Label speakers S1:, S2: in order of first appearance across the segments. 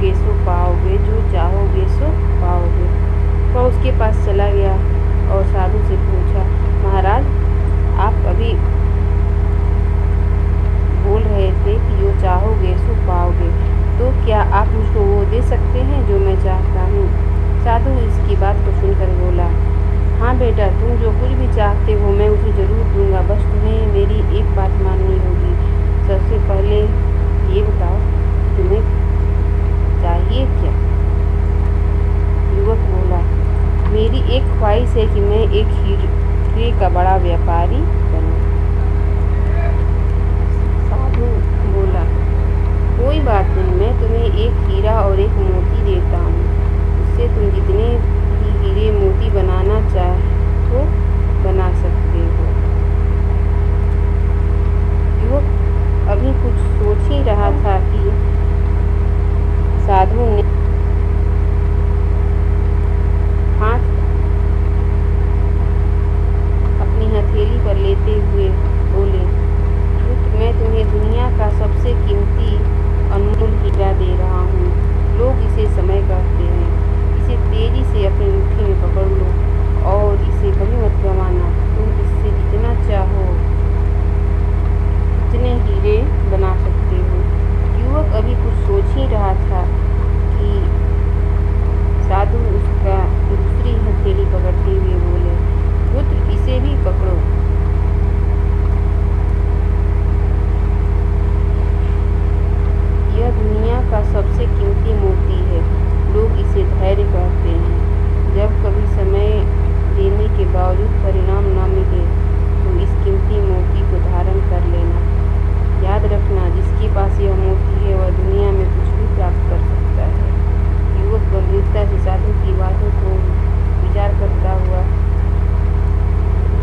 S1: चाहोगे सो पाओगे, जो चाहोगे सो पाओगे। वह उसके पास चला गया और साधु से पूछा, महाराज आप अभी बोल रहे थे कि जो चाहोगे सो पाओगे, तो क्या आप मुझको वो दे सकते हैं जो मैं चाहता हूँ। साधु इसकी बात को सुनकर बोला, हाँ बेटा, तुम जो कुछ भी चाहते हो मैं उसे जरूर दूंगा, बस तुम्हें मेरी एक बात माननी होगी। सबसे पहले ये बताओ तुम्हें चाहिए क्या। युवक बोला, मेरी एक ख्वाहिश है कि मैं एक हीरे का बड़ा व्यापारी बनूं। साधु बोला, कोई बात नहीं, मैं तुम्हें एक हीरा और एक मोती देता हूँ, उससे तुम जितने भी हीरे मोती बनाना चाहो बना सकते हो। युवक अभी कुछ सोच ही रहा था कि साधु ने हाथ अपनी हथेली पर लेते हुए बोले, मैं तुम्हें दुनिया का सबसे कीमती अनमोल हीरा दे रहा हूँ। लोग इसे समय कहते हैं। इसे तेजी से अपनी मुट्ठी में पकड़ लो और इसे कभी मत गंवाना। तुम इससे जितना चाहो उतने हीरे बना सकते हो। युवक अभी कुछ सोच ही रहा था कि साधु उसका दूसरी हथेली पकड़ते हुए बोले, पुत्र इसे भी पकड़ो। यह दुनिया का सबसे कीमती मोती है। लोग इसे धैर्य कहते हैं। जब कभी समय देने के बावजूद परिणाम न मिले तो इस कीमती मोती को धारण कर लेना। याद रखना, जिसके पास यह मोती है वह दुनिया में कुछ भी प्राप्त कर सकता है। युवक गंभीरता से साधु की बातों को विचार करता हुआ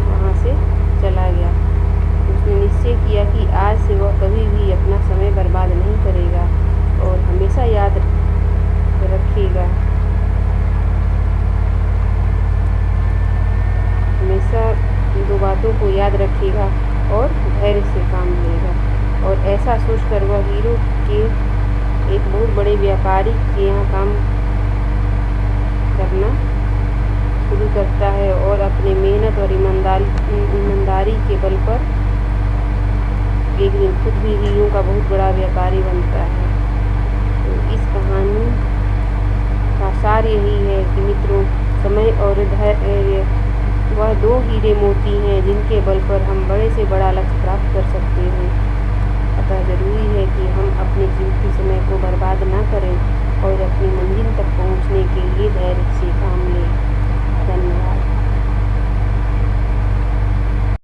S1: वहाँ से चला गया। उसने निश्चय किया कि आज से वह कभी भी अपना समय बर्बाद नहीं करेगा और हमेशा याद रखेगा, हमेशा दो बातों को याद रखेगा और धैर्य से काम लेगा। और ऐसा सोचकर वह हीरो के एक बहुत बड़े व्यापारी के यहाँ काम करना शुरू करता है और अपने मेहनत और ईमानदारी के बल पर एक दिन खुद भी हीरो का बहुत बड़ा व्यापारी बनता है। तो इस कहानी का सार यही है कि मित्रों, समय और धैर्य वह दो हीरे मोती हैं जिनके बल पर हम बड़े से बड़ा लक्ष्य प्राप्त कर सकते हैं। अतः जरूरी है कि हम अपने जीवन